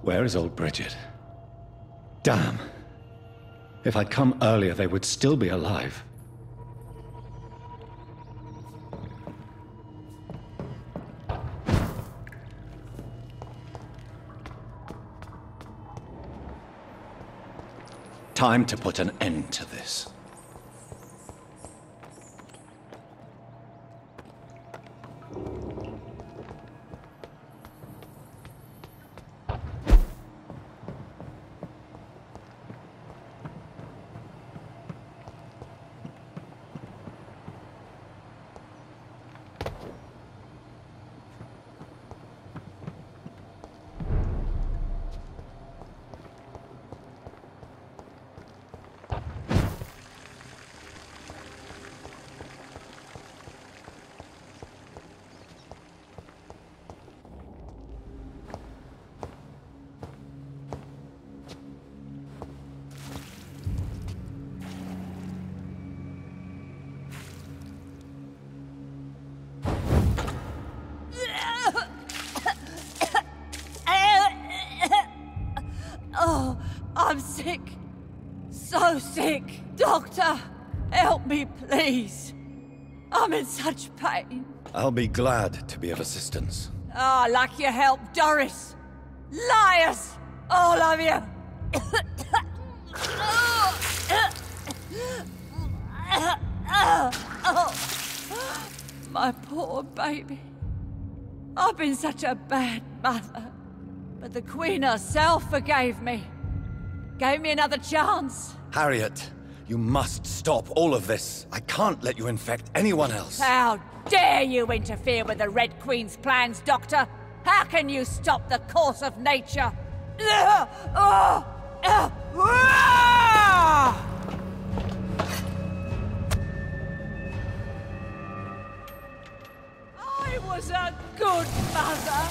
Where is old Bridget? Damn. If I'd come earlier, they would still be alive. Time to put an end to this. I'm sick. So sick. Doctor, help me, please. I'm in such pain. I'll be glad to be of assistance. Ah, like your help, Doris. Liars! All of you! My poor baby. I've been such a bad mother. But the Queen herself forgave me. Gave me another chance. Harriet, you must stop all of this. I can't let you infect anyone else. How dare you interfere with the Red Queen's plans, Doctor? How can you stop the course of nature? I was a good mother.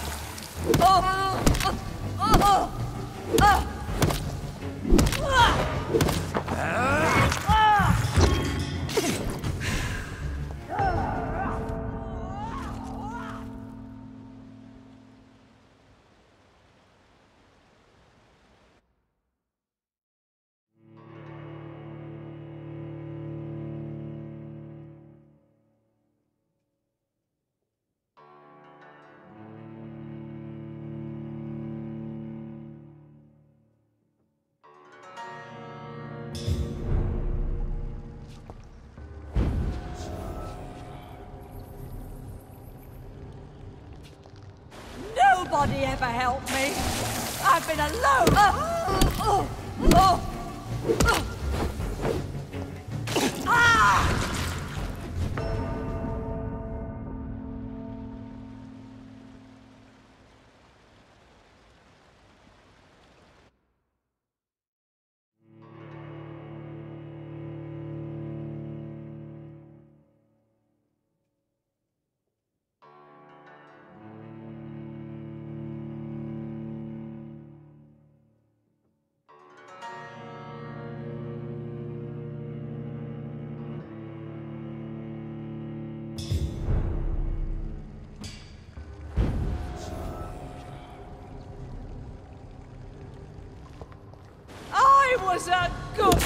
Nobody ever helped me. I've been alone. I was a good...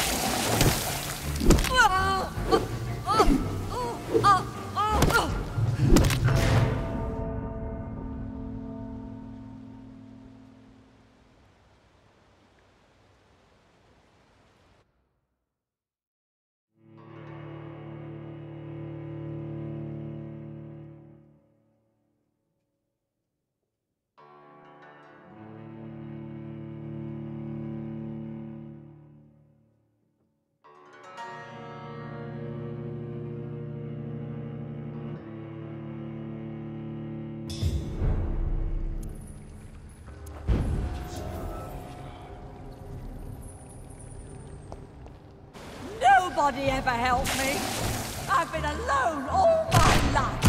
Nobody ever helped me. I've been alone all my life.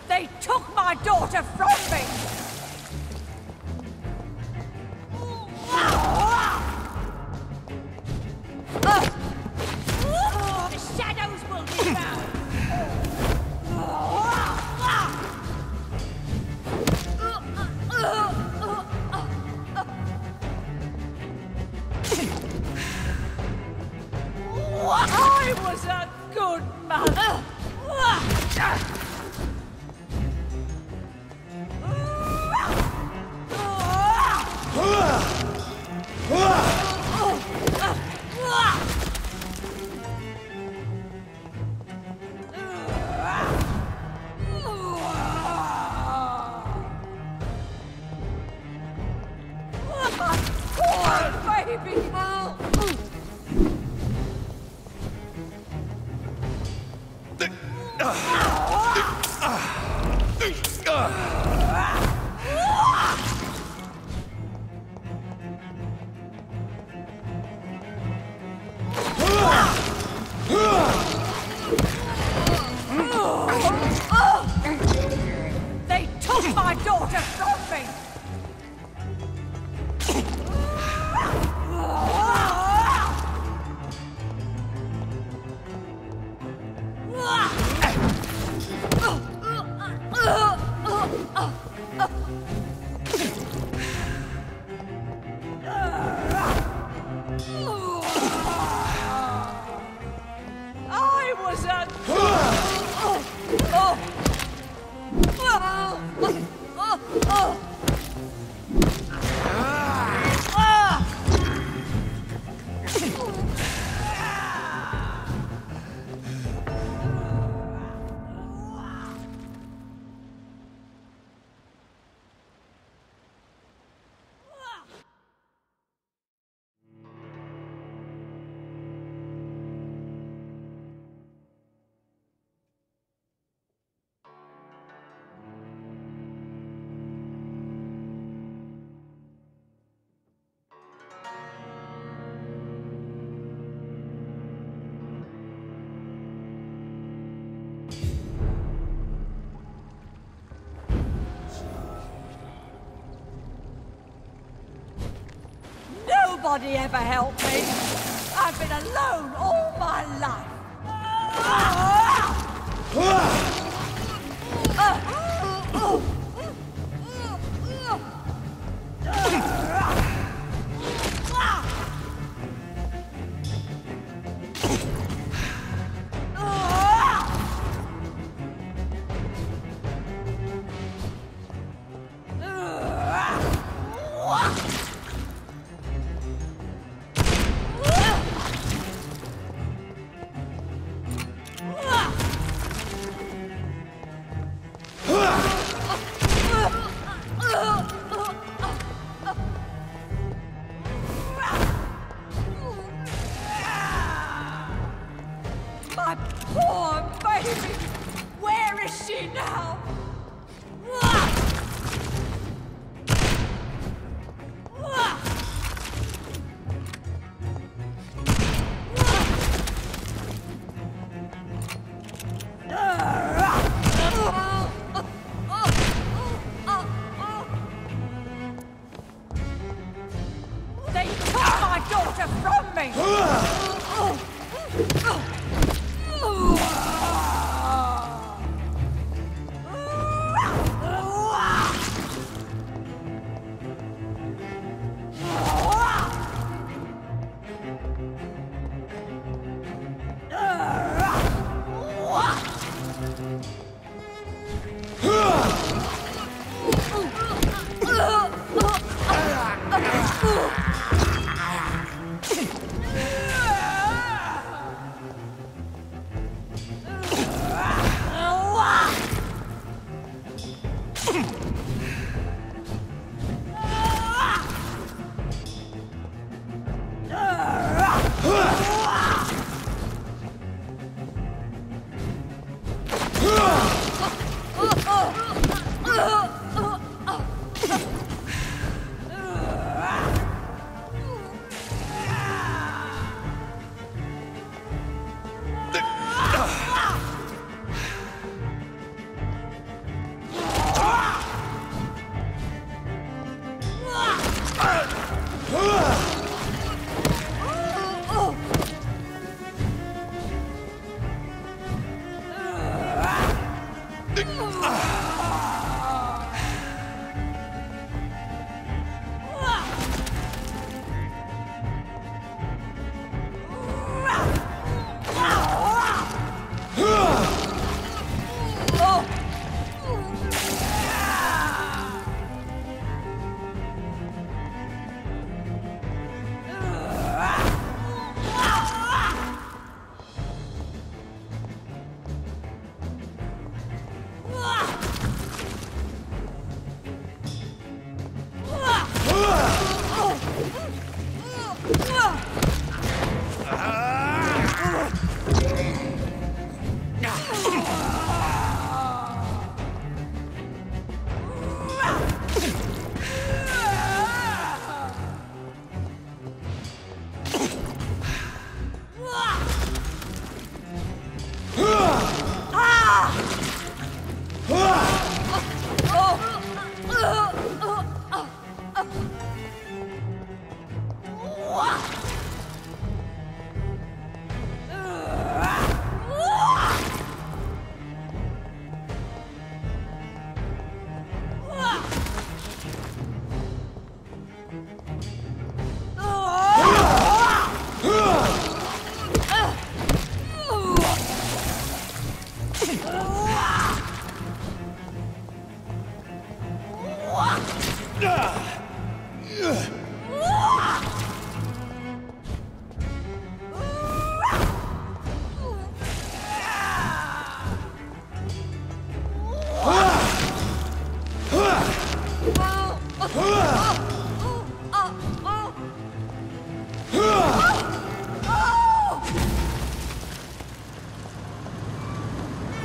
They took my daughter from me! The shadows will be found! I was a good mother! They took my daughter from me! I was a... Nobody ever helped me. I've been alone all my life. My poor baby! Where is she now? They took my daughter from me!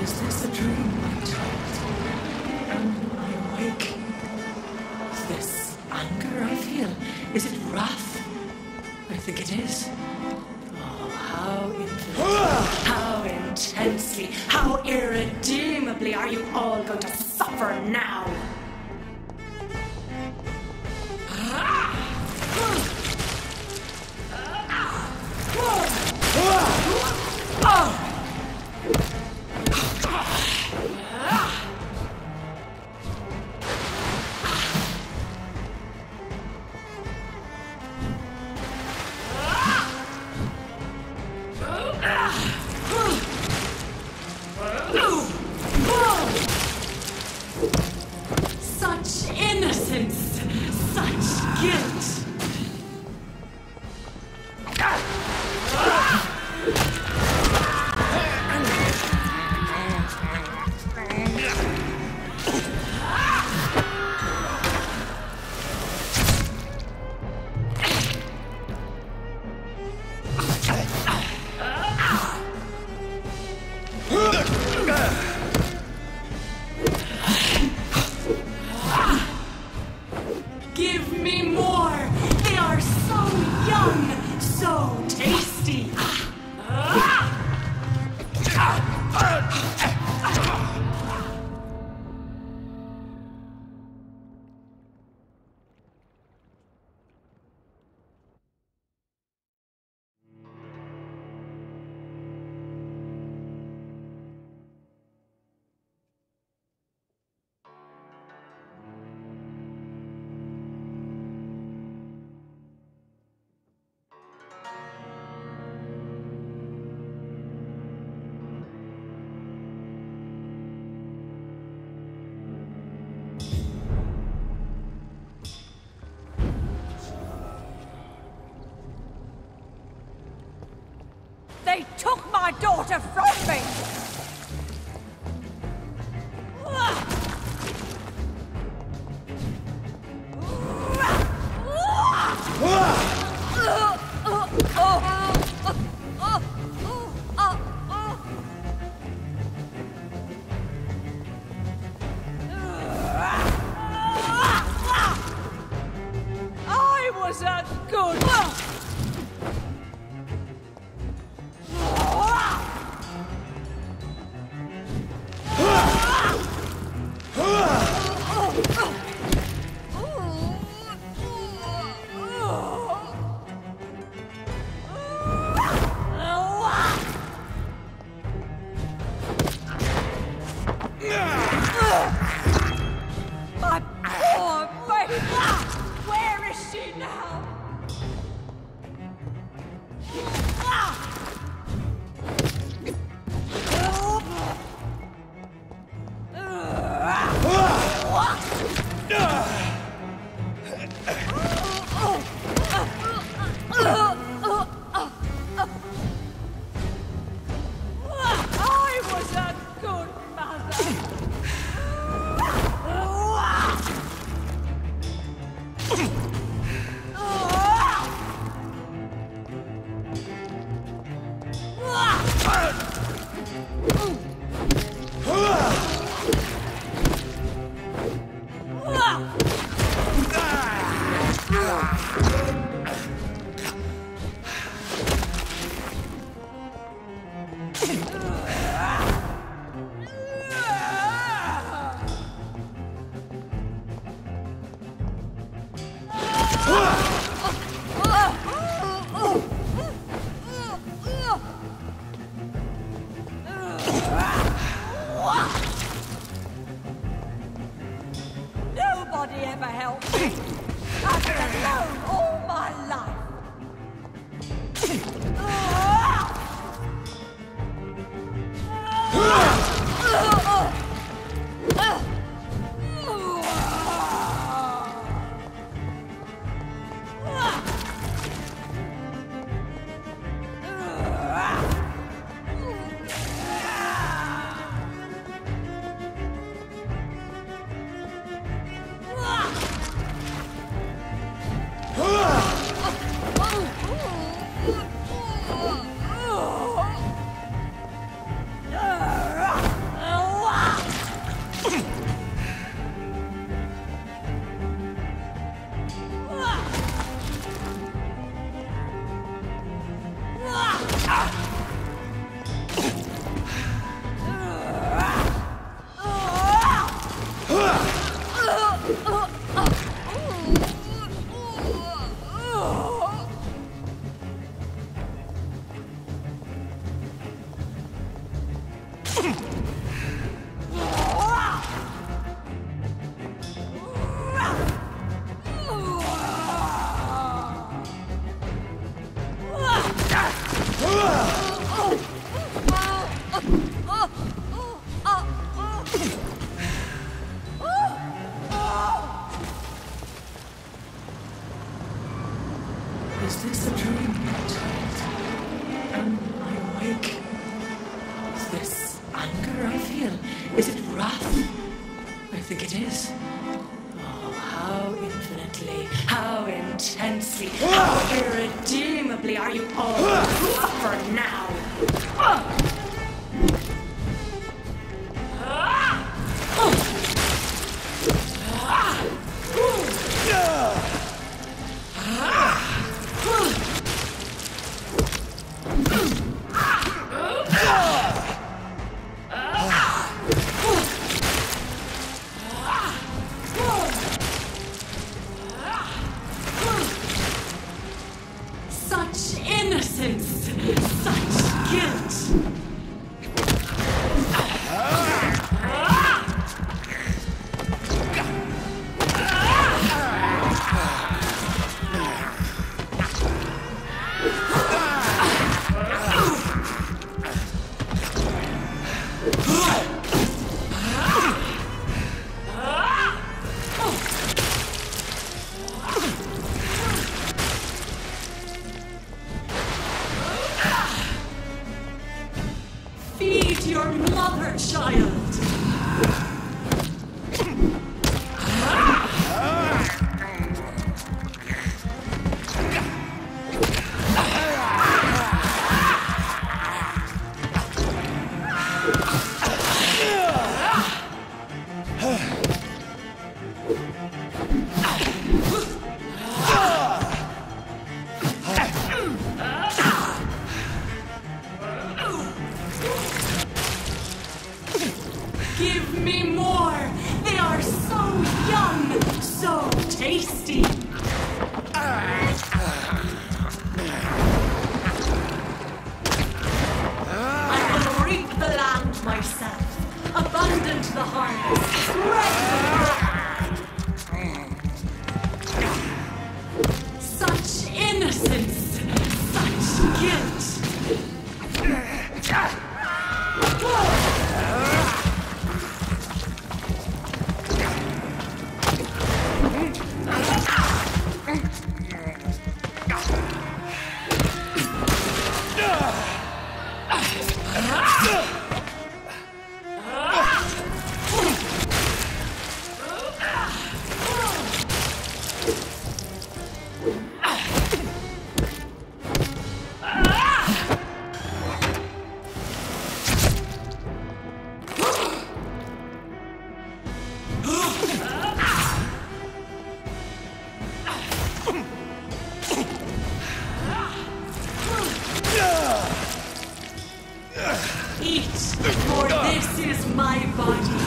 Is this a dream, my child? Am I awake? Is this anger I feel? Is it wrath? I think it is. Oh, how infinitely, how intensely, how irredeemably are you all going to suffer now? Such innocence, such guilt. They took my daughter from me! I was a good... My poor baby! Where is she now? I was a good mother. Nobody ever helped me. I've been alone all my life. Is this a dream, my child? Am I awake? Is this anger I feel? Is it wrath? I think it is. Oh, how infinitely, how intensely, how irredeemably are you all suffer now! Such innocence! Such guilt! your mother, child! Give me more! They are so young, so tasty! I will reap the land myself, abundant the harvest, spread the such innocence, such guilt! Eat, for this is my body.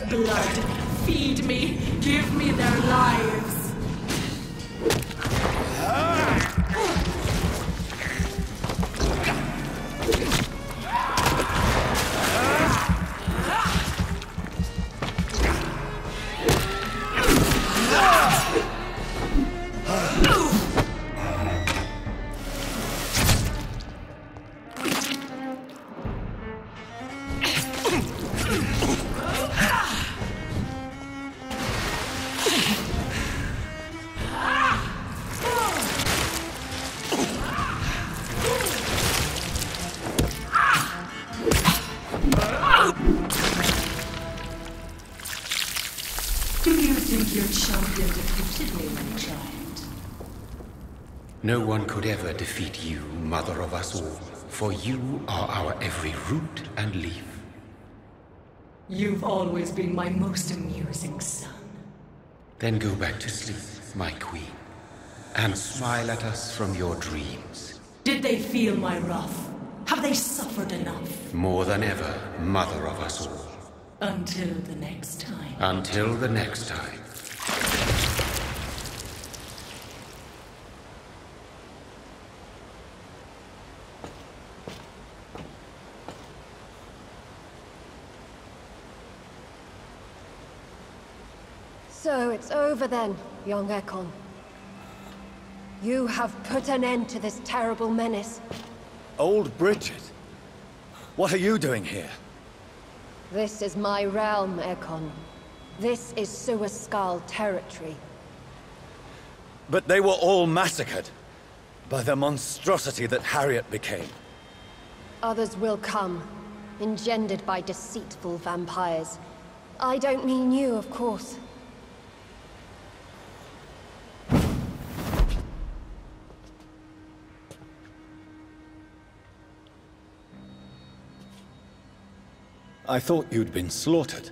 Blood, feed me, give me their lives. Do you think your champion defeated me, my child? No one could ever defeat you, mother of us all, for you are our every root and leaf. You've always been my most amusing son. Then go back to sleep, my queen, and smile at us from your dreams. Did they feel my wrath? Have they suffered enough? More than ever, mother of us all. Until the next time. Until the next time. So it's over then, young Ekon. You have put an end to this terrible menace. Old Bridget? What are you doing here? This is my realm, Ekon. This is Suaskal territory. But they were all massacred by the monstrosity that Harriet became. Others will come, engendered by deceitful vampires. I don't mean you, of course. I thought you'd been slaughtered,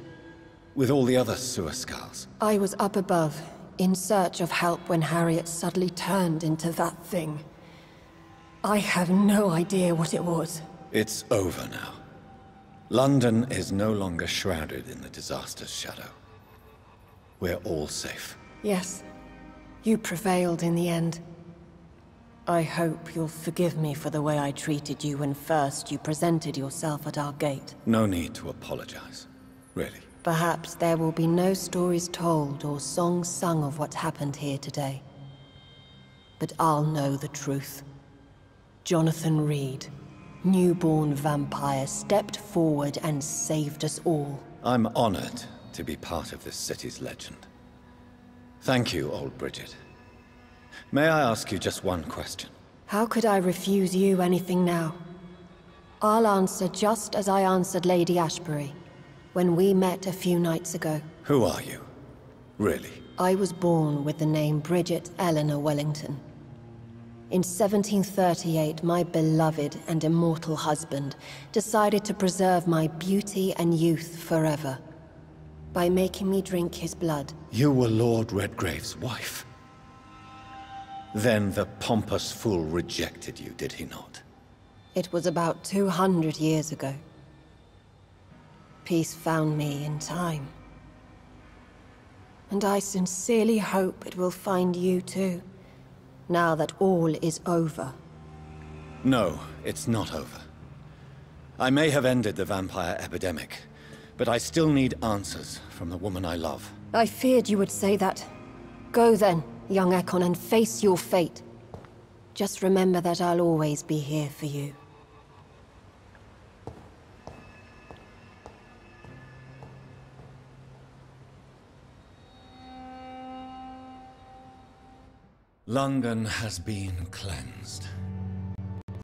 with all the other Suaskals. I was up above, in search of help when Harriet suddenly turned into that thing. I have no idea what it was. It's over now. London is no longer shrouded in the disaster's shadow. We're all safe. Yes, you prevailed in the end. I hope you'll forgive me for the way I treated you when first you presented yourself at our gate. No need to apologize. Really. Perhaps there will be no stories told or songs sung of what happened here today. But I'll know the truth. Jonathan Reed, newborn vampire, stepped forward and saved us all. I'm honored to be part of this city's legend. Thank you, old Bridget. May I ask you just one question? How could I refuse you anything now? I'll answer just as I answered Lady Ashbury when we met a few nights ago. Who are you? Really? I was born with the name Bridget Eleanor Wellington. In 1738, my beloved and immortal husband decided to preserve my beauty and youth forever by making me drink his blood. You were Lord Redgrave's wife. Then the pompous fool rejected you, did he not? It was about 200 years ago. Peace found me in time. And I sincerely hope it will find you too, now that all is over. No, it's not over. I may have ended the vampire epidemic, but I still need answers from the woman I love. I feared you would say that. Go then, young Ekon, and face your fate. Just remember that I'll always be here for you. London has been cleansed.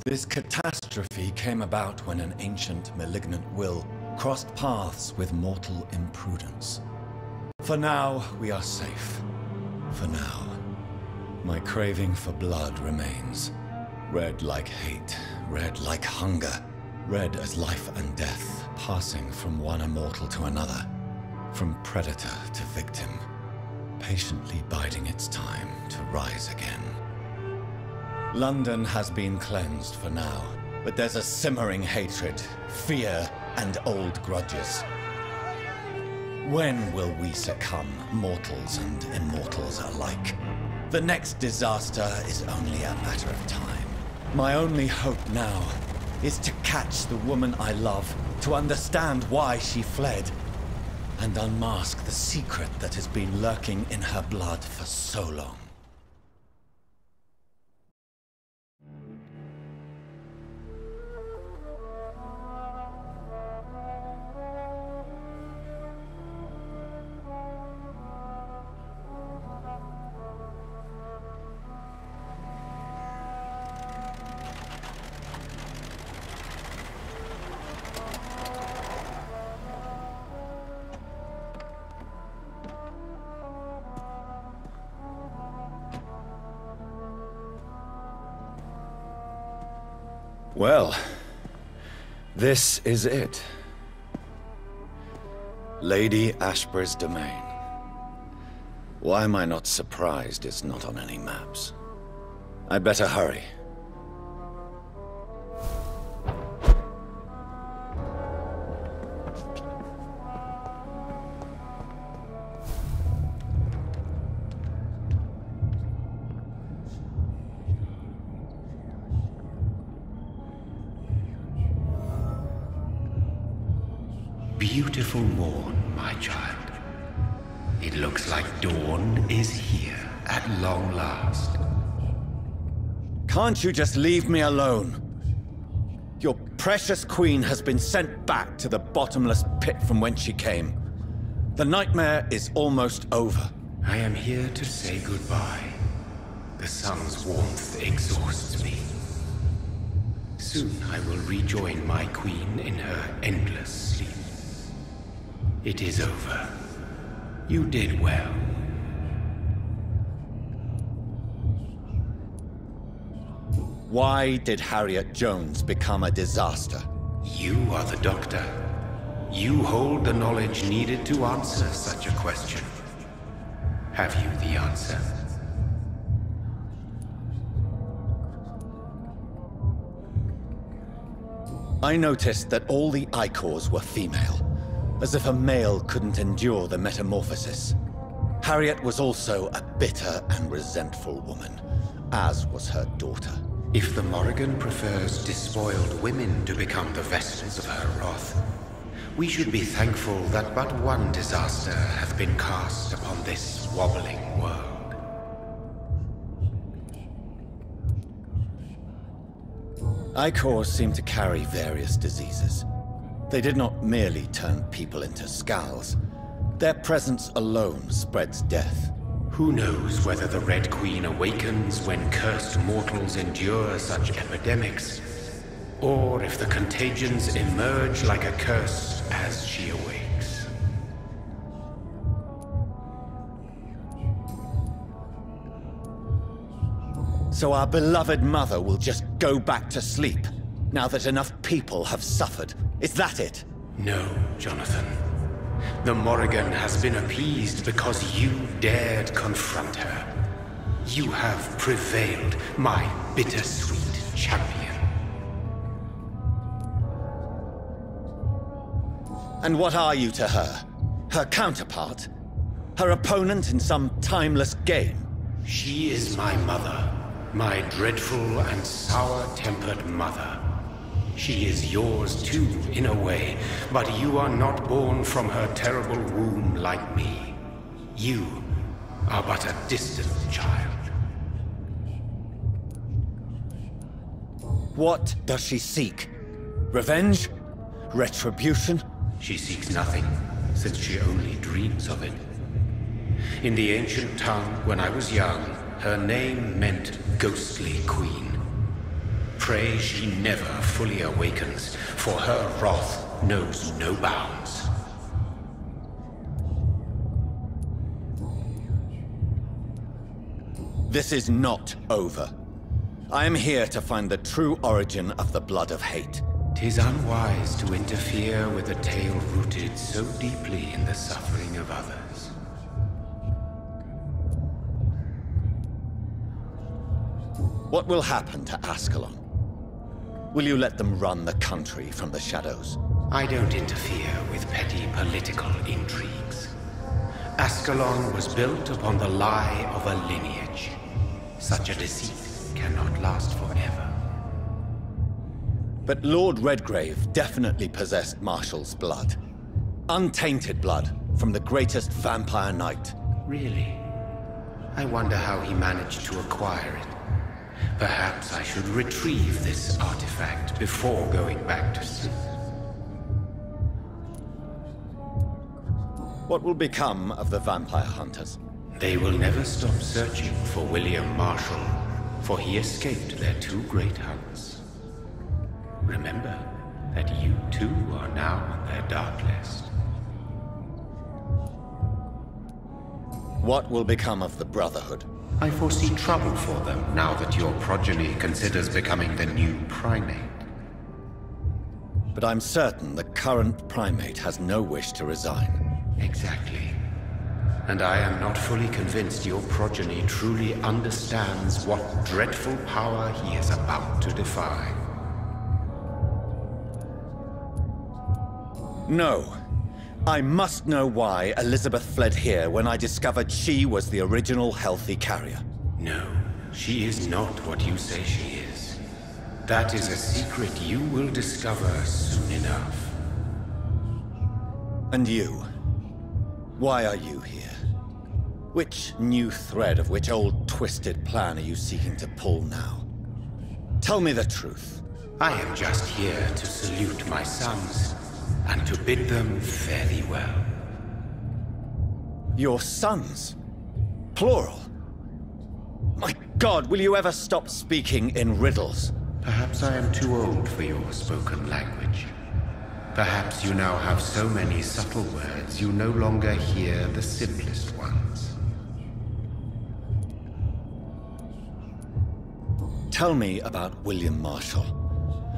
This catastrophe came about when an ancient, malignant will crossed paths with mortal imprudence. For now, we are safe. For now. My craving for blood remains. Red like hate, red like hunger, red as life and death, passing from one immortal to another, from predator to victim, patiently biding its time to rise again. London has been cleansed for now, but there's a simmering hatred, fear, and old grudges. When will we succumb, mortals and immortals alike? The next disaster is only a matter of time. My only hope now is to catch the woman I love, to understand why she fled, and unmask the secret that has been lurking in her blood for so long. Well, this is it. Lady Ashbury's domain. Why am I not surprised it's not on any maps? I'd better hurry. Beautiful morn, my child. It looks like dawn is here at long last. Can't you just leave me alone? Your precious queen has been sent back to the bottomless pit from whence she came. The nightmare is almost over. I am here to say goodbye. The sun's warmth exhausts me. Soon I will rejoin my queen in her endless sleep. It is over. You did well. Why did Harriet Jones become a disaster? You are the doctor. You hold the knowledge needed to answer such a question. Have you the answer? I noticed that all the Icors were female, as if a male couldn't endure the metamorphosis. Harriet was also a bitter and resentful woman, as was her daughter. If the Morrigan prefers despoiled women to become the vessels of her wrath, we should be thankful that but one disaster hath been cast upon this wobbling world. Icors seem to carry various diseases. They did not merely turn people into skulls. Their presence alone spreads death. Who knows whether the Red Queen awakens when cursed mortals endure such epidemics, or if the contagions emerge like a curse as she awakes. So our beloved mother will just go back to sleep, now that enough people have suffered. Is that it? No, Jonathan. The Morrigan has been appeased because you dared confront her. You have prevailed, my bittersweet champion. And what are you to her? Her counterpart? Her opponent in some timeless game? She is my mother, my dreadful and sour-tempered mother. She is yours too, in a way, but you are not born from her terrible womb like me. You are but a distant child. What does she seek? Revenge? Retribution? She seeks nothing, since she only dreams of it. In the ancient tongue, when I was young, her name meant Ghostly Queen. Pray she never fully awakens, for her wrath knows no bounds. This is not over. I am here to find the true origin of the blood of hate. 'Tis unwise to interfere with a tale rooted so deeply in the suffering of others. What will happen to Ascalon? Will you let them run the country from the shadows? I don't interfere with petty political intrigues. Ascalon was built upon the lie of a lineage. Such a deceit cannot last forever. But Lord Redgrave definitely possessed Marshall's blood. Untainted blood from the greatest vampire knight. Really? I wonder how he managed to acquire it. Perhaps I should retrieve this artifact before going back to sleep. What will become of the vampire hunters? They will never stop searching for William Marshall, for he escaped their two great hunts. Remember that you too are now on their dark list. What will become of the Brotherhood? I foresee trouble for them now that your progeny considers becoming the new primate. But I'm certain the current primate has no wish to resign. Exactly. And I am not fully convinced your progeny truly understands what dreadful power he is about to defy. No. I must know why Elizabeth fled here when I discovered she was the original healthy carrier. No, she is not what you say she is. That is a secret you will discover soon enough. And you? Why are you here? Which new thread of which old twisted plan are you seeking to pull now? Tell me the truth. I am just here to salute my sons, and to bid them fare thee well. Your sons? Plural? My God, will you ever stop speaking in riddles? Perhaps I am too old for your spoken language. Perhaps you now have so many subtle words you no longer hear the simplest ones. Tell me about William Marshall.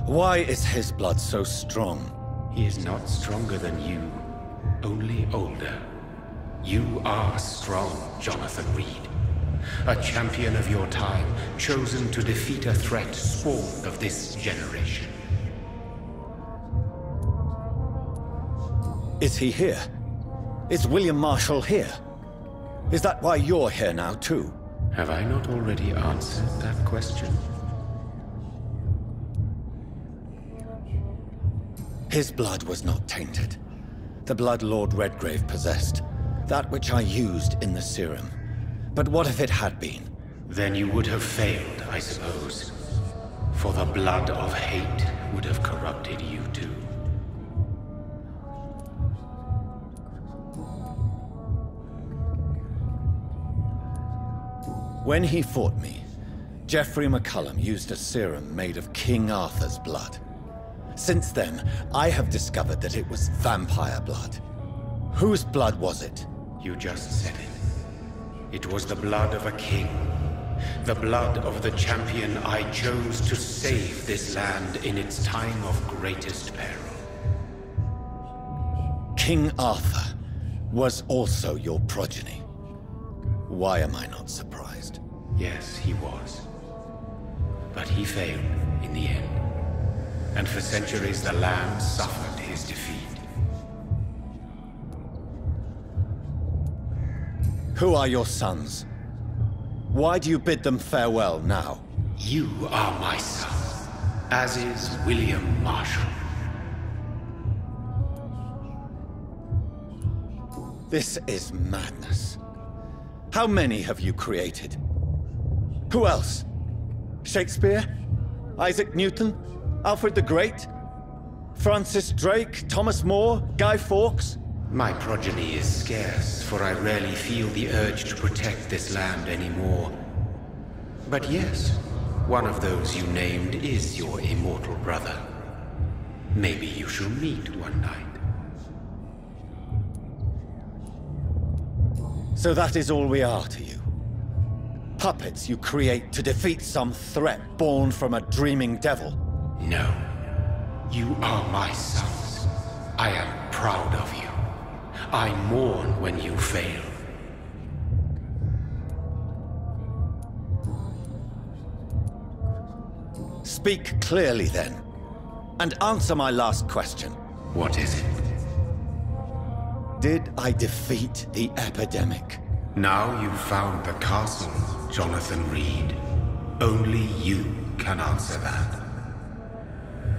Why is his blood so strong? He is not stronger than you, only older. You are strong, Jonathan Reed. A champion of your time, chosen to defeat a threat spawned of this generation. Is he here? Is William Marshall here? Is that why you're here now, too? Have I not already answered that question? His blood was not tainted. The blood Lord Redgrave possessed. That which I used in the serum. But what if it had been? Then you would have failed, I suppose. For the blood of hate would have corrupted you too. When he fought me, Geoffrey McCullum used a serum made of King Arthur's blood. Since then, I have discovered that it was vampire blood. Whose blood was it? You just said it. It was the blood of a king. The blood of the champion I chose to save this land in its time of greatest peril. King Arthur was also your progeny. Why am I not surprised? Yes, he was. But he failed in the end. And for centuries the land suffered his defeat. Who are your sons? Why do you bid them farewell now? You are my son, as is William Marshall. This is madness. How many have you created? Who else? Shakespeare? Isaac Newton? Alfred the Great? Francis Drake? Thomas More? Guy Fawkes? My progeny is scarce, for I rarely feel the urge to protect this land anymore. But yes, one of those you named is your immortal brother. Maybe you shall meet one night. So that is all we are to you? Puppets you create to defeat some threat born from a dreaming devil? No. You are my sons. I am proud of you. I mourn when you fail. Speak clearly then, and answer my last question. What is it? Did I defeat the epidemic? Now you've found the castle, Jonathan Reed. Only you can answer that.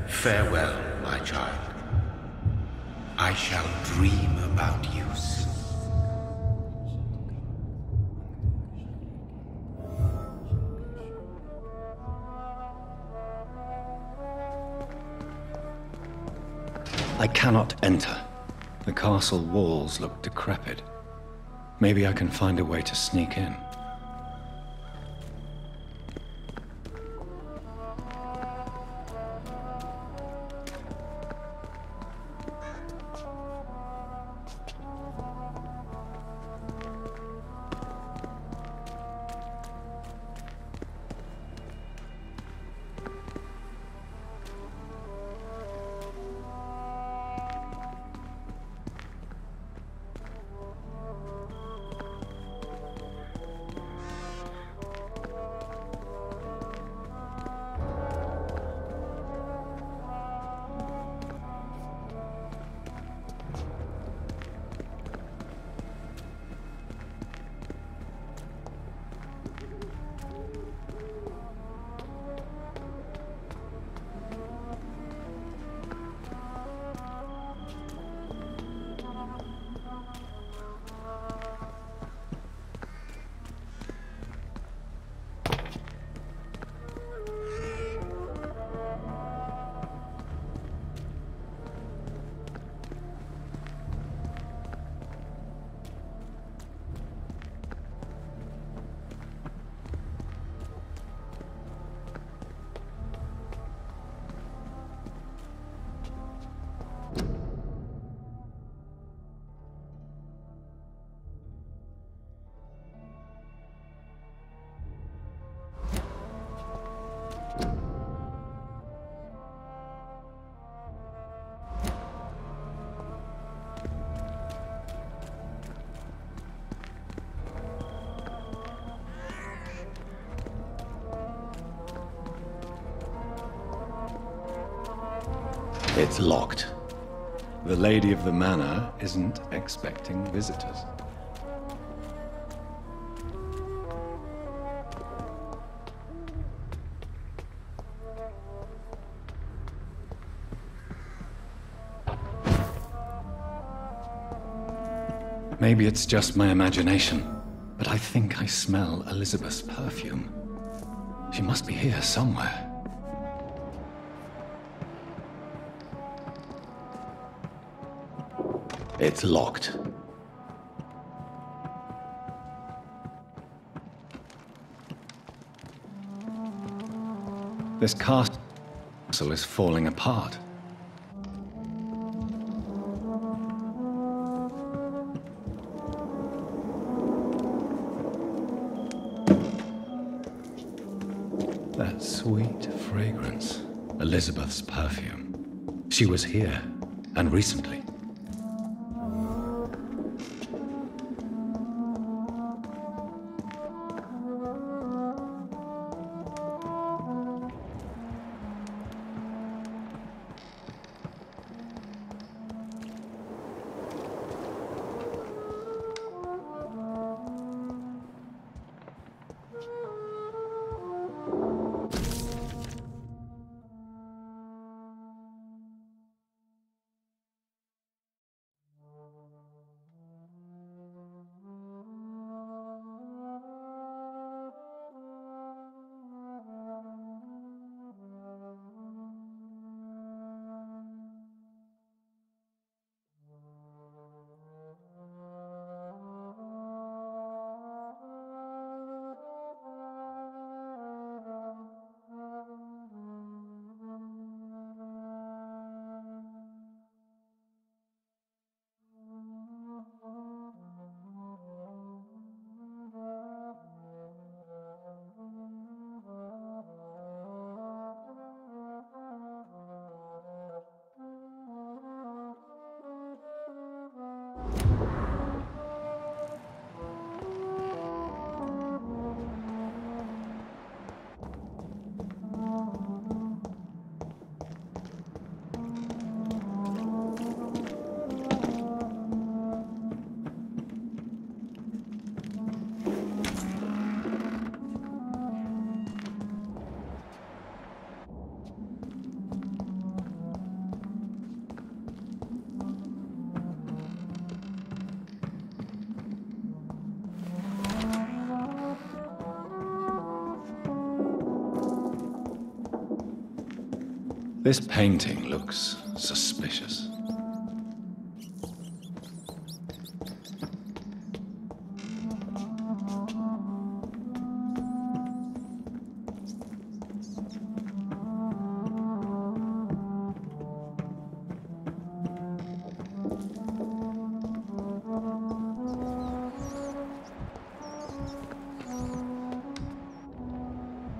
Farewell, my child. I shall dream about you soon. I cannot enter. The castle walls look decrepit. Maybe I can find a way to sneak in. It's locked. The lady of the manor isn't expecting visitors. Maybe it's just my imagination, but I think I smell Elizabeth's perfume. She must be here somewhere. It's locked. This castle is falling apart. That sweet fragrance. Elizabeth's perfume. She was here, and recently. This painting looks suspicious.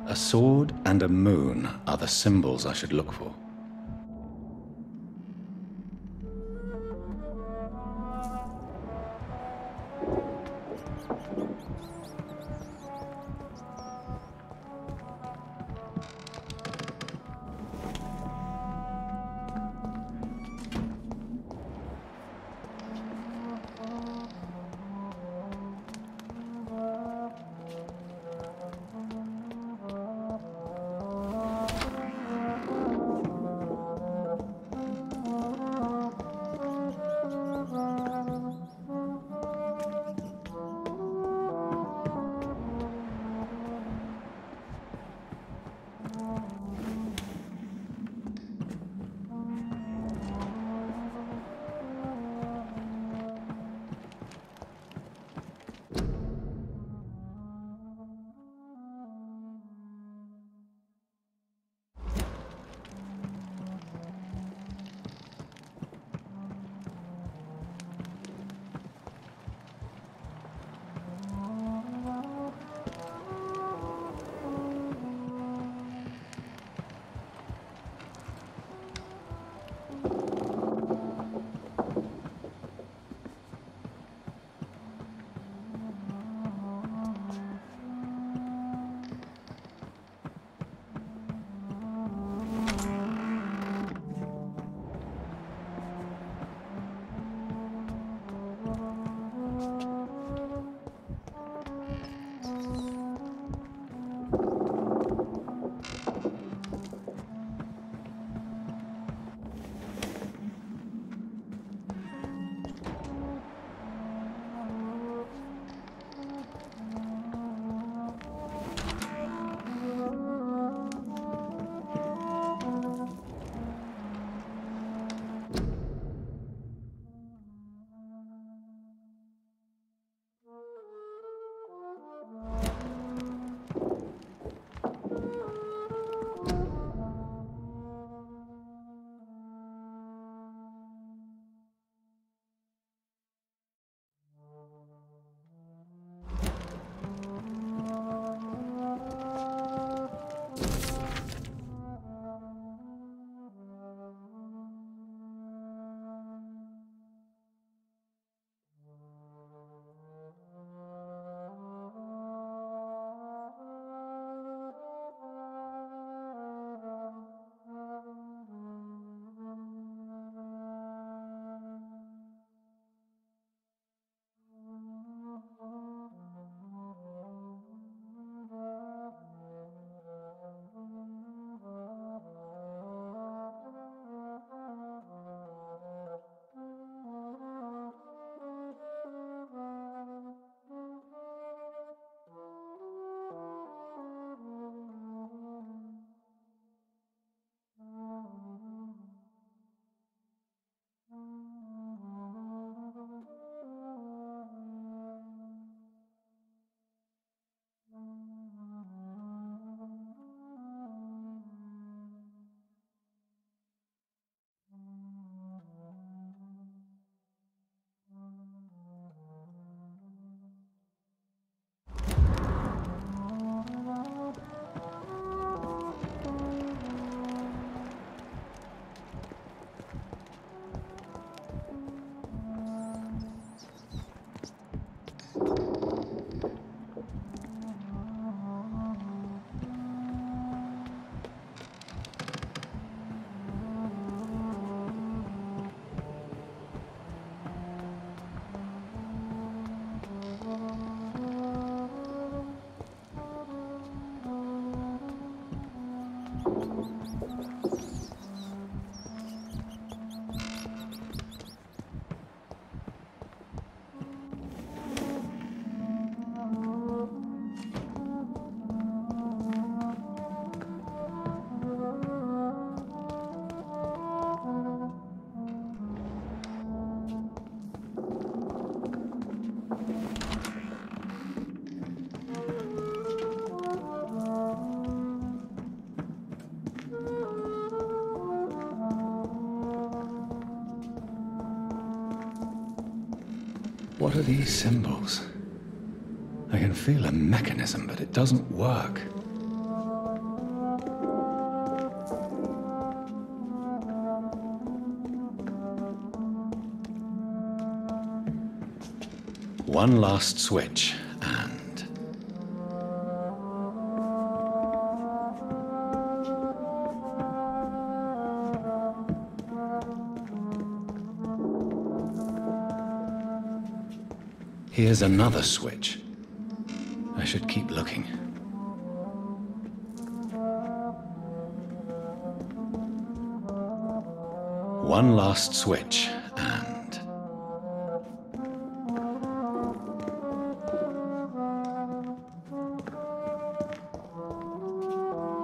A sword and a moon are the symbols I should look for. What are these symbols? I can feel a mechanism, but it doesn't work. One last switch, and... Here's another switch. I should keep looking. One last switch, and...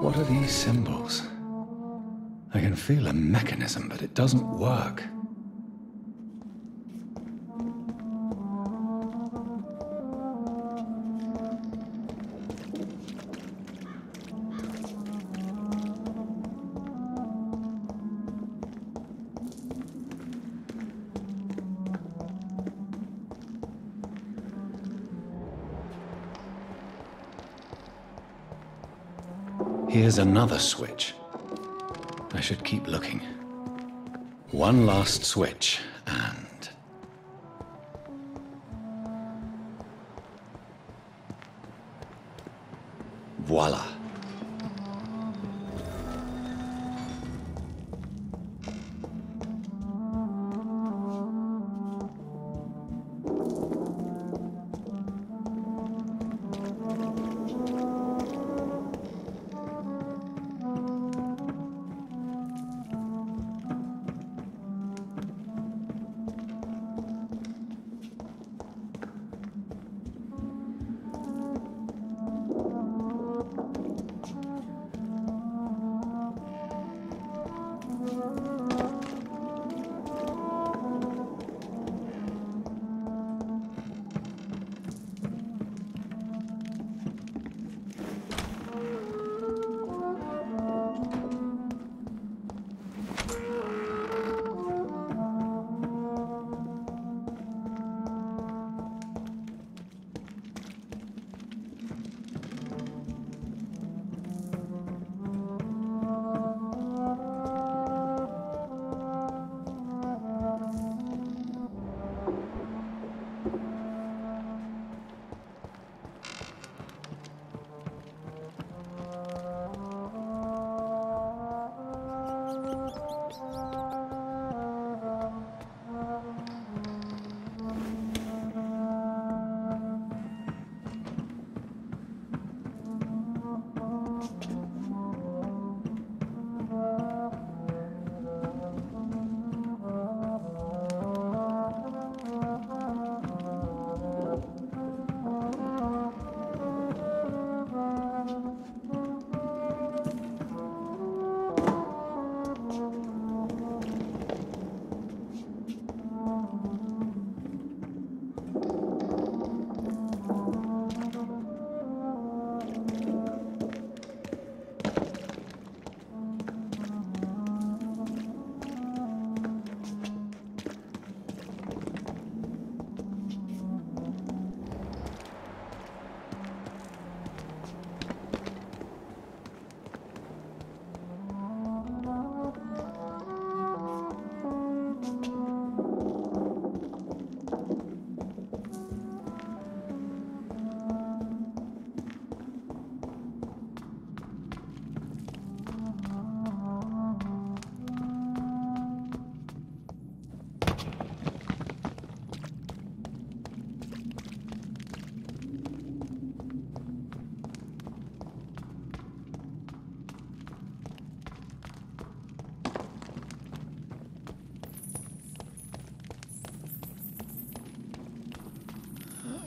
What are these symbols? I can feel a mechanism, but it doesn't work. Here's another switch. I should keep looking. One last switch, and... Voila.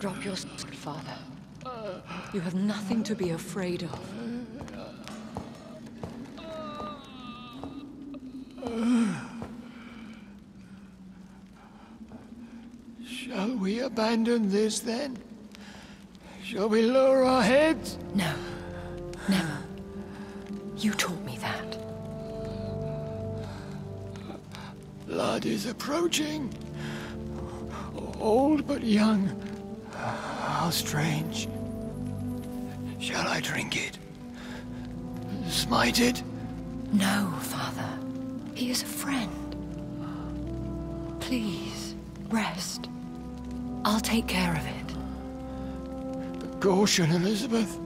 Drop your sword, Father. You have nothing to be afraid of. Shall we abandon this then? Shall we lower our heads? No. Never. You taught me that. Blood is approaching. Old but young. How strange. Shall I drink it? Smite it? No, Father. He is a friend. Please, rest. I'll take care of it. Caution, Elizabeth.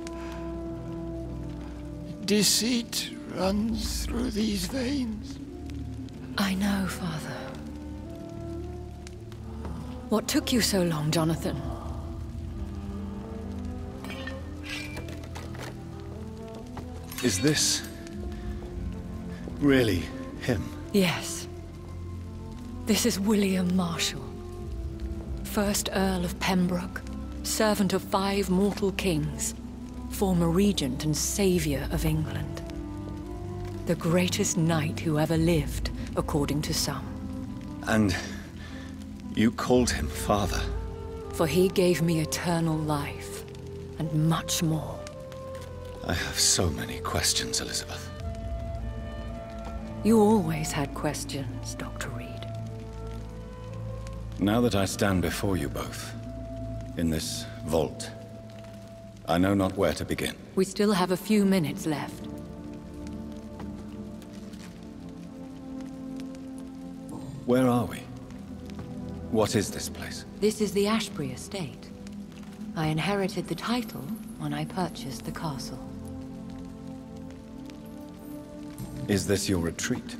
Deceit runs through these veins. I know, Father. What took you so long, Jonathan? Is this really him? Yes. This is William Marshall, 1st Earl of Pembroke, servant of 5 mortal kings, former regent and savior of England. The greatest knight who ever lived, according to some. And you called him father? For he gave me eternal life, and much more. I have so many questions, Elizabeth. You always had questions, Dr. Reed. Now that I stand before you both, in this vault, I know not where to begin. We still have a few minutes left. Where are we? What is this place? This is the Ashbury estate. I inherited the title when I purchased the castle. Is this your retreat?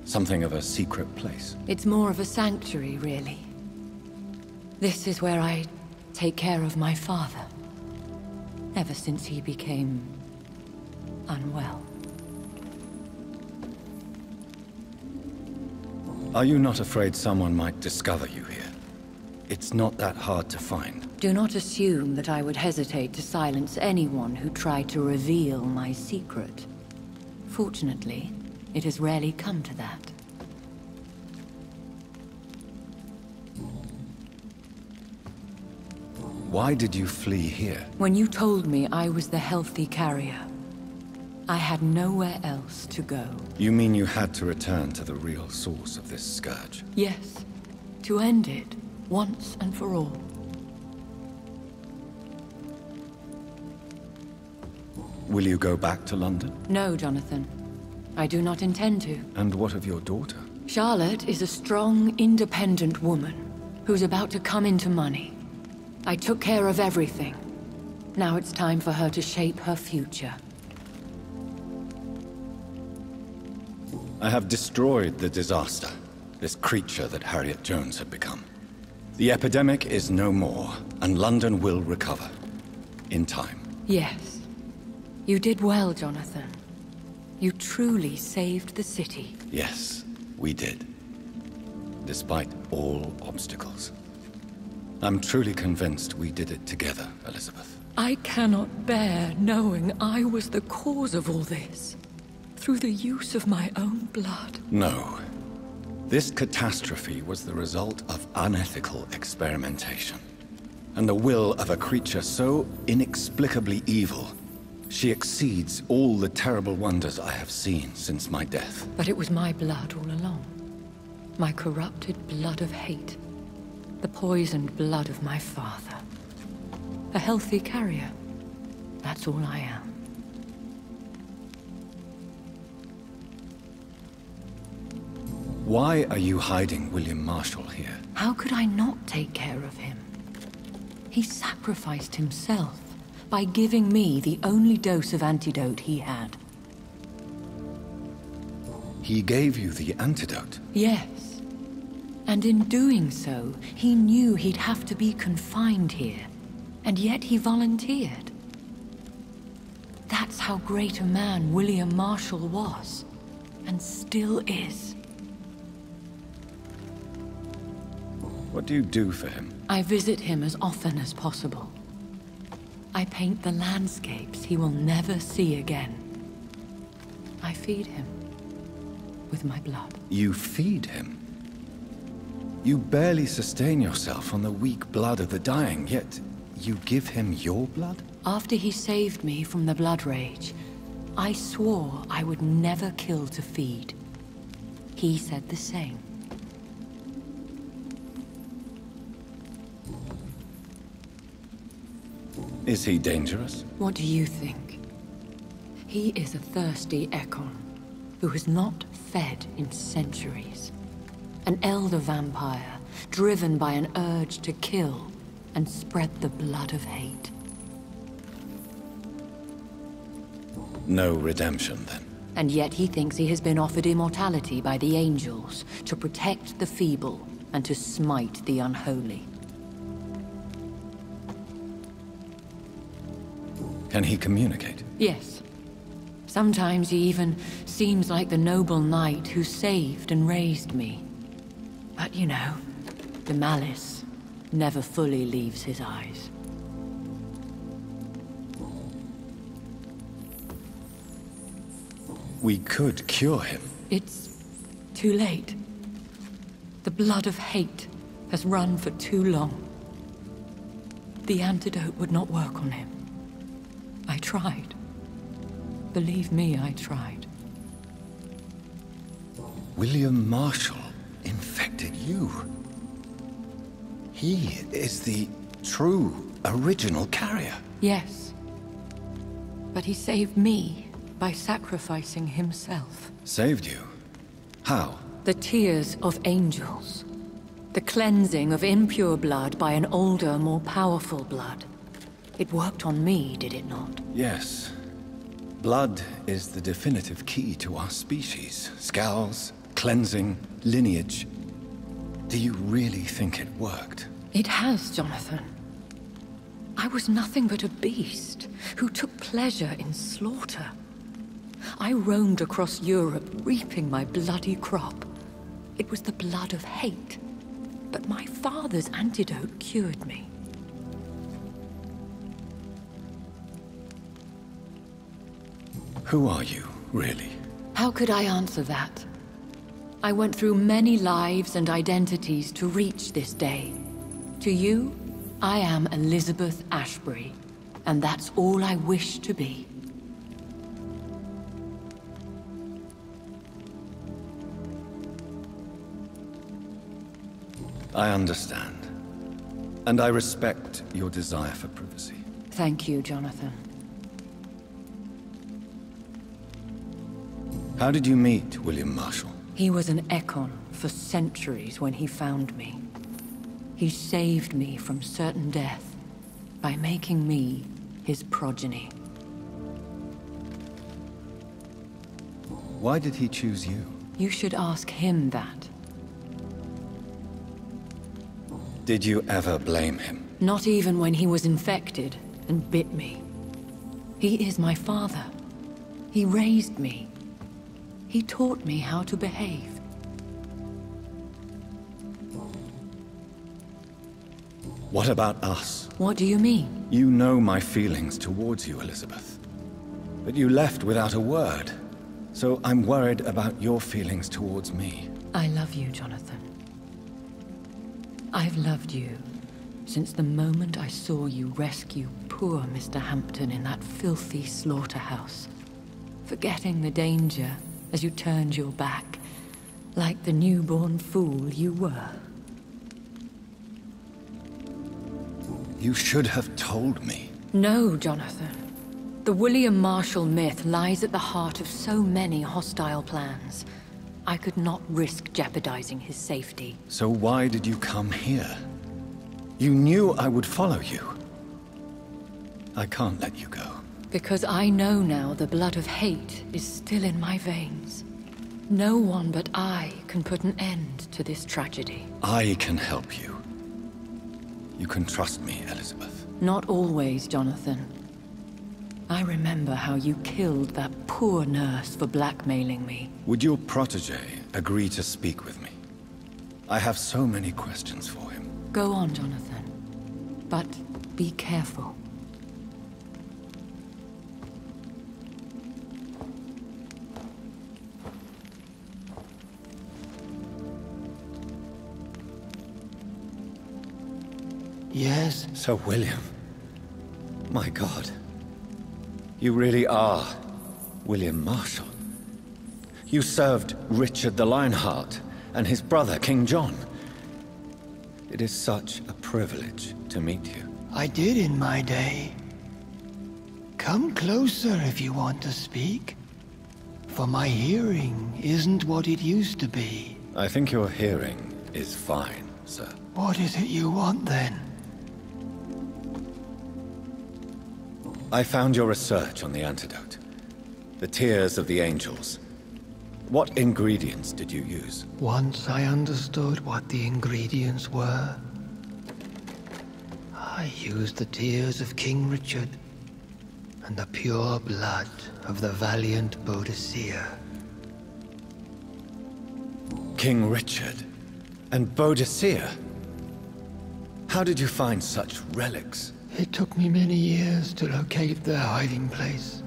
Something of a secret place? It's more of a sanctuary, really. This is where I take care of my father. Ever since he became unwell. Are you not afraid someone might discover you here? It's not that hard to find. Do not assume that I would hesitate to silence anyone who tried to reveal my secret. Fortunately, it has rarely come to that. Why did you flee here? When you told me I was the healthy carrier, I had nowhere else to go. You mean you had to return to the real source of this scourge? Yes, to end it, once and for all. Will you go back to London? No, Jonathan. I do not intend to. And what of your daughter? Charlotte is a strong, independent woman who's about to come into money. I took care of everything. Now it's time for her to shape her future. I have destroyed the disaster, this creature that Harriet Jones had become. The epidemic is no more, and London will recover. In time. Yes. You did well, Jonathan. You truly saved the city. Yes, we did. Despite all obstacles. I'm truly convinced we did it together, Elizabeth. I cannot bear knowing I was the cause of all this. Through the use of my own blood. No. This catastrophe was the result of unethical experimentation. And the will of a creature so inexplicably evil, she exceeds all the terrible wonders I have seen since my death. But it was my blood all along. My corrupted blood of hate. The poisoned blood of my father. A healthy carrier. That's all I am. Why are you hiding William Marshall here? How could I not take care of him? He sacrificed himself by giving me the only dose of antidote he had. He gave you the antidote? Yes. And in doing so, he knew he'd have to be confined here. And yet he volunteered. That's how great a man William Marshall was. And still is. What do you do for him? I visit him as often as possible. I paint the landscapes he will never see again. I feed him with my blood. You feed him? You barely sustain yourself on the weak blood of the dying, yet you give him your blood? After he saved me from the blood rage, I swore I would never kill to feed. He said the same. Is he dangerous? What do you think? He is a thirsty Ekon, who has not fed in centuries. An elder vampire, driven by an urge to kill and spread the blood of hate. No redemption, then? And yet he thinks he has been offered immortality by the angels to protect the feeble and to smite the unholy. Can he communicate? Yes. Sometimes he even seems like the noble knight who saved and raised me. But you know, the malice never fully leaves his eyes. We could cure him. It's too late. The blood of hate has run for too long. The antidote would not work on him. I tried. Believe me, I tried. William Marshall infected you. He is the true, original carrier. Yes. But he saved me by sacrificing himself. Saved you? How? The tears of angels. The cleansing of impure blood by an older, more powerful blood. It worked on me, did it not? Yes. Blood is the definitive key to our species. Scowls, cleansing, lineage. Do you really think it worked? It has, Jonathan. I was nothing but a beast who took pleasure in slaughter. I roamed across Europe, reaping my bloody crop. It was the blood of hate. But my father's antidote cured me. Who are you, really? How could I answer that? I went through many lives and identities to reach this day. To you, I am Elizabeth Ashbury, and that's all I wish to be. I understand. And I respect your desire for privacy. Thank you, Jonathan. How did you meet William Marshall? He was an Ekon for centuries when he found me. He saved me from certain death by making me his progeny. Why did he choose you? You should ask him that. Did you ever blame him? Not even when he was infected and bit me. He is my father. He raised me. He taught me how to behave. What about us? What do you mean? You know my feelings towards you, Elizabeth. But you left without a word. So I'm worried about your feelings towards me. I love you, Jonathan. I've loved you since the moment I saw you rescue poor Mr. Hampton in that filthy slaughterhouse, forgetting the danger as you turned your back, like the newborn fool you were. You should have told me. No, Jonathan. The William Marshall myth lies at the heart of so many hostile plans. I could not risk jeopardizing his safety. So why did you come here? You knew I would follow you. I can't let you go. Because I know now the blood of hate is still in my veins. No one but I can put an end to this tragedy. I can help you. You can trust me, Elizabeth. Not always, Jonathan. I remember how you killed that poor nurse for blackmailing me. Would your protege agree to speak with me? I have so many questions for him. Go on, Jonathan. But be careful. Yes? Sir William. My God. You really are William Marshall. You served Richard the Lionheart and his brother, King John. It is such a privilege to meet you. I did in my day. Come closer if you want to speak. For my hearing isn't what it used to be. I think your hearing is fine, sir. What is it you want then? I found your research on the antidote. The tears of the angels. What ingredients did you use? Once I understood what the ingredients were, I used the tears of King Richard and the pure blood of the valiant Boadicea. King Richard and Boadicea? How did you find such relics? It took me many years to locate their hiding place.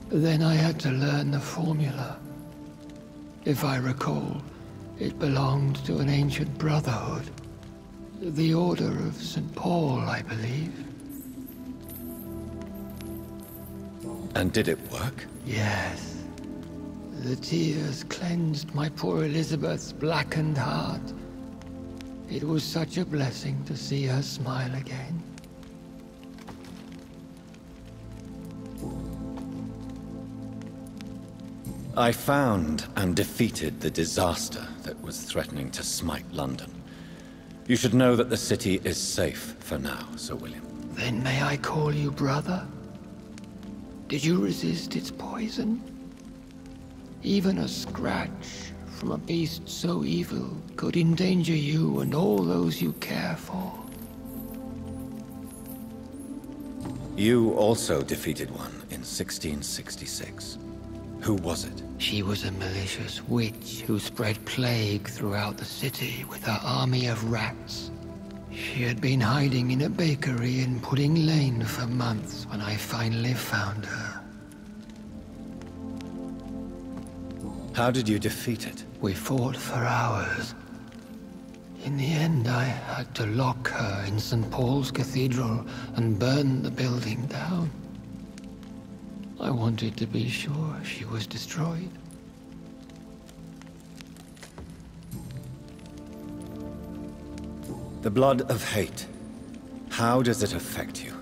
Then I had to learn the formula. If I recall, it belonged to an ancient brotherhood. The Order of St. Paul, I believe. And did it work? Yes. The tears cleansed my poor Elizabeth's blackened heart. It was such a blessing to see her smile again. I found and defeated the disaster that was threatening to smite London. You should know that the city is safe for now, Sir William. Then may I call you brother? Did you resist its poison? Even a scratch from a beast so evil could endanger you and all those you care for. You also defeated one in 1666. Who was it? She was a malicious witch who spread plague throughout the city with her army of rats. She had been hiding in a bakery in Pudding Lane for months when I finally found her. How did you defeat it? We fought for hours. In the end, I had to lock her in St. Paul's Cathedral and burn the building down. I wanted to be sure she was destroyed. The blood of hate. How does it affect you?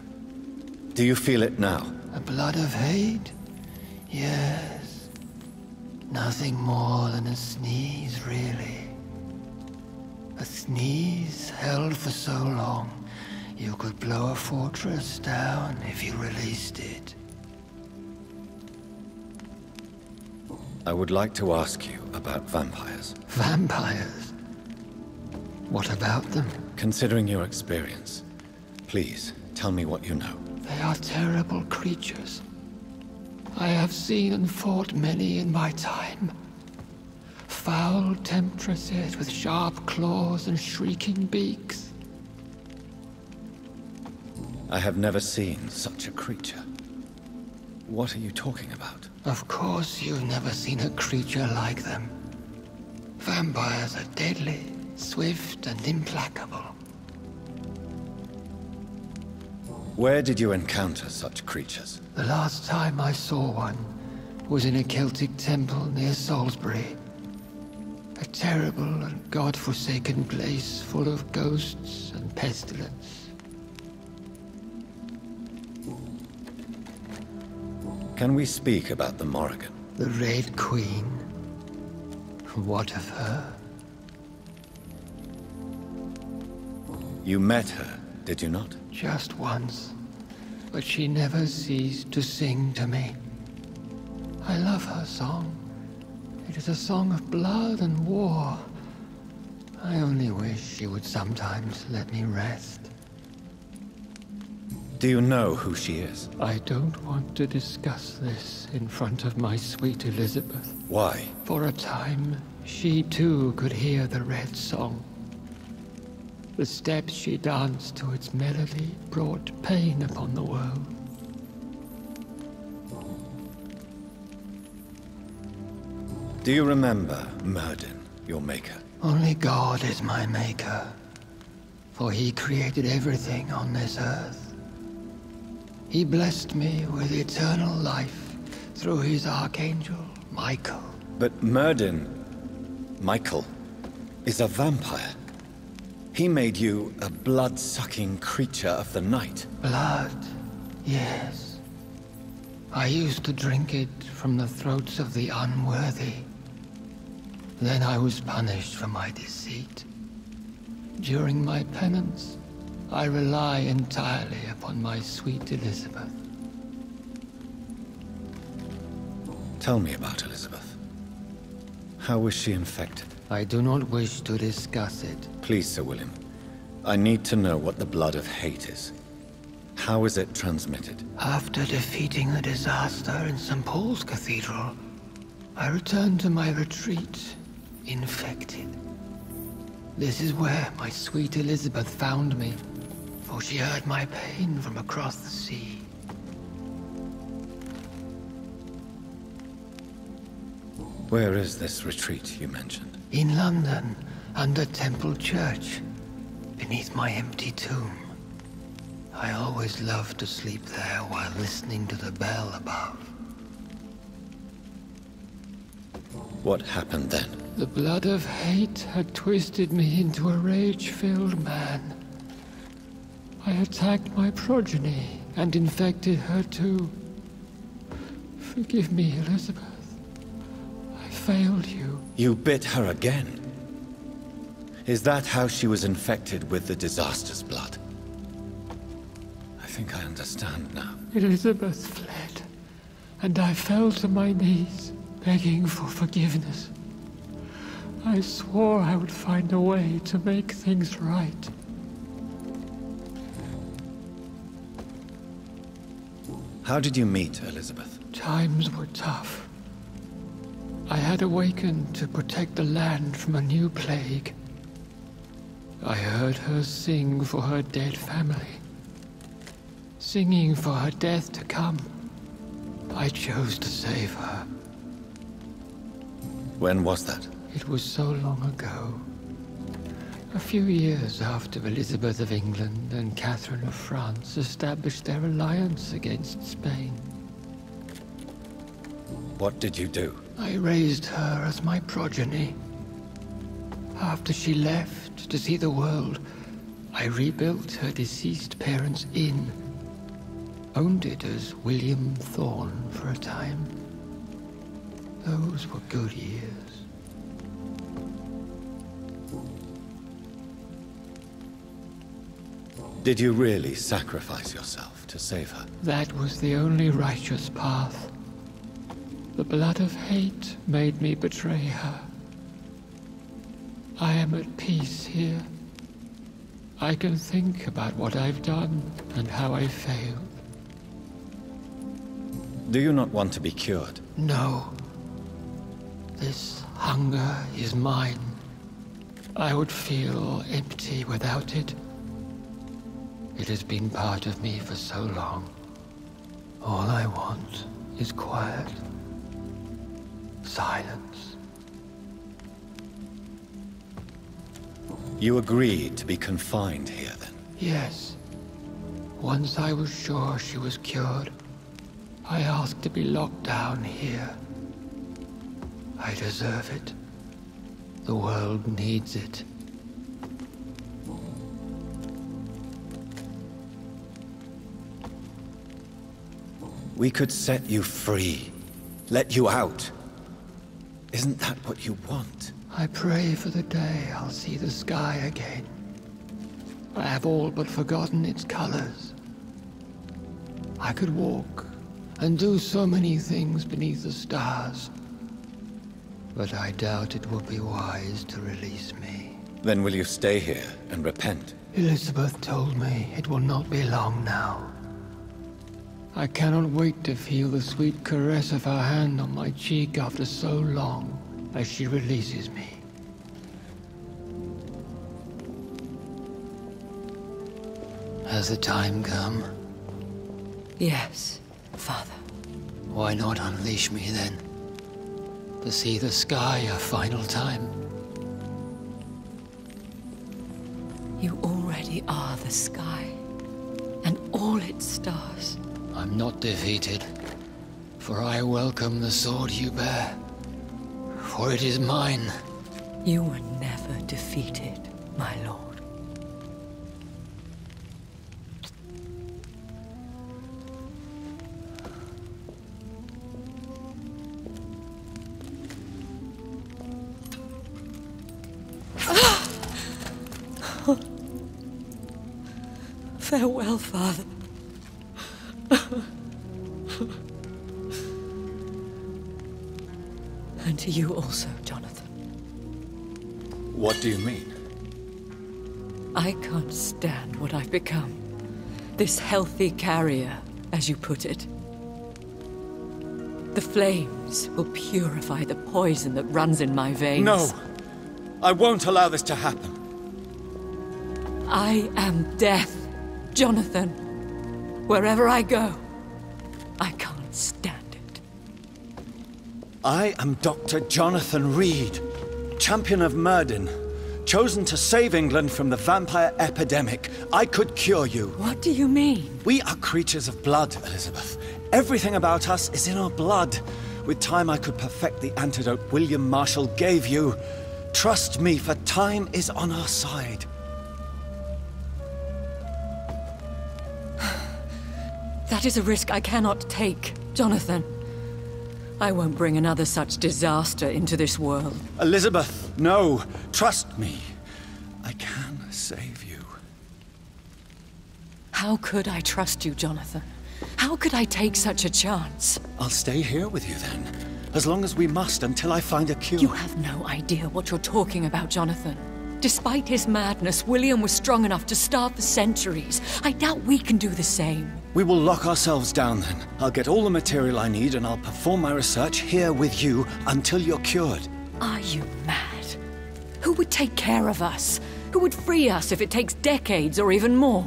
Do you feel it now? The blood of hate? Yes. Nothing more than a sneeze, really. A sneeze held for so long, you could blow a fortress down if you released it. I would like to ask you about vampires. Vampires? What about them? Considering your experience, please tell me what you know. They are terrible creatures. I have seen and fought many in my time. Foul temptresses with sharp claws and shrieking beaks. I have never seen such a creature. What are you talking about? Of course you've never seen a creature like them. Vampires are deadly, swift and implacable. Where did you encounter such creatures? The last time I saw one was in a Celtic temple near Salisbury. A terrible and god-forsaken place full of ghosts and pestilence. Can we speak about the Morrigan? The Red Queen? What of her? You met her, did you not? Just once, but she never ceased to sing to me. I love her song. It is a song of blood and war. I only wish she would sometimes let me rest. Do you know who she is? I don't want to discuss this in front of my sweet Elizabeth. Why? For a time, she too could hear the Red Song. The steps she danced to its melody brought pain upon the world. Do you remember Myrddin, your maker? Only God is my maker, for he created everything on this earth. He blessed me with eternal life through his archangel, Michael. But Myrddin, Michael, is a vampire. He made you a blood-sucking creature of the night. Blood, yes. I used to drink it from the throats of the unworthy. Then I was punished for my deceit. During my penance, I rely entirely upon my sweet Elizabeth. Tell me about Elizabeth. How was she infected? I do not wish to discuss it. Please, Sir William. I need to know what the blood of hate is. How is it transmitted? After defeating the disaster in St. Paul's Cathedral, I returned to my retreat, infected. This is where my sweet Elizabeth found me, for she heard my pain from across the sea. Where is this retreat you mentioned? In London, under Temple Church, beneath my empty tomb. I always loved to sleep there while listening to the bell above. What happened then? The blood of hate had twisted me into a rage-filled man. I attacked my progeny and infected her too. Forgive me, Elizabeth. I failed you. You bit her again? Is that how she was infected with the disaster's blood? I think I understand now. Elizabeth fled, and I fell to my knees, begging for forgiveness. I swore I would find a way to make things right. How did you meet Elizabeth? Times were tough. I had awakened to protect the land from a new plague. I heard her sing for her dead family. Singing for her death to come. I chose to save her. When was that? It was so long ago. A few years after Elizabeth of England and Catherine of France established their alliance against Spain. What did you do? I raised her as my progeny. After she left to see the world, I rebuilt her deceased parents' inn. Owned it as William Thorne for a time. Those were good years. Did you really sacrifice yourself to save her? That was the only righteous path. The blood of hate made me betray her. I am at peace here. I can think about what I've done and how I failed. Do you not want to be cured? No. This hunger is mine. I would feel empty without it. It has been part of me for so long. All I want is quiet. Silence. You agreed to be confined here, then? Yes. Once I was sure she was cured, I asked to be locked down here. I deserve it. The world needs it. We could set you free. Let you out. Isn't that what you want? I pray for the day I'll see the sky again. I have all but forgotten its colors. I could walk and do so many things beneath the stars. But I doubt it will be wise to release me. Then will you stay here and repent? Elizabeth told me it will not be long now. I cannot wait to feel the sweet caress of her hand on my cheek after so long, as she releases me. Has the time come? Yes, Father. Why not unleash me then? To see the sky a final time? You already are the sky, and all its stars. I'm not defeated, for I welcome the sword you bear. For it is mine. You were never defeated, my lord. Farewell, Father. And to you also, Jonathan. What do you mean? I can't stand what I've become. This healthy carrier, as you put it. The flames will purify the poison that runs in my veins. No! I won't allow this to happen. I am death, Jonathan. Wherever I go, I can't stand it. I am Dr. Jonathan Reed, champion of Myrddin, chosen to save England from the vampire epidemic. I could cure you. What do you mean? We are creatures of blood, Elizabeth. Everything about us is in our blood. With time, I could perfect the antidote William Marshall gave you. Trust me, for time is on our side. That is a risk I cannot take, Jonathan. I won't bring another such disaster into this world. Elizabeth, no. Trust me. I can save you. How could I trust you, Jonathan? How could I take such a chance? I'll stay here with you then, as long as we must until I find a cure. You have no idea what you're talking about, Jonathan. Despite his madness, William was strong enough to start the centuries. I doubt we can do the same. We will lock ourselves down then. I'll get all the material I need and I'll perform my research here with you until you're cured. Are you mad? Who would take care of us? Who would free us if it takes decades or even more?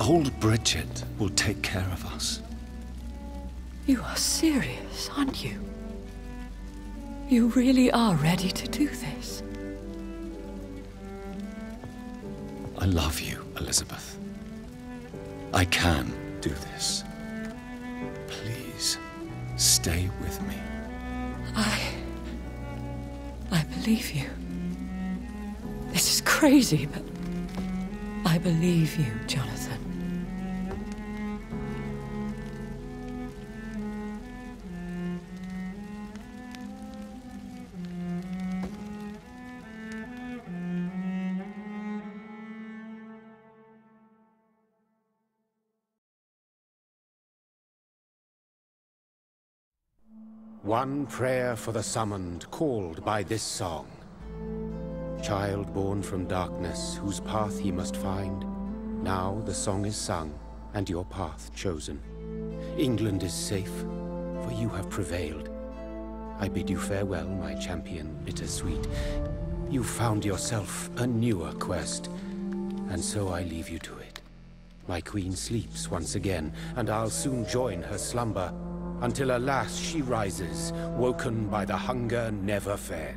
Old Bridget will take care of us. You are serious, aren't you? You really are ready to do this? I love you, Elizabeth. I can do this. Please, stay with me. I believe you. This is crazy, but I believe you, Jonathan. One prayer for the summoned, called by this song. Child born from darkness, whose path he must find. Now the song is sung, and your path chosen. England is safe, for you have prevailed. I bid you farewell, my champion bittersweet. You found yourself a newer quest, and so I leave you to it. My queen sleeps once again, and I'll soon join her slumber, until alas she rises, woken by the hunger never fed.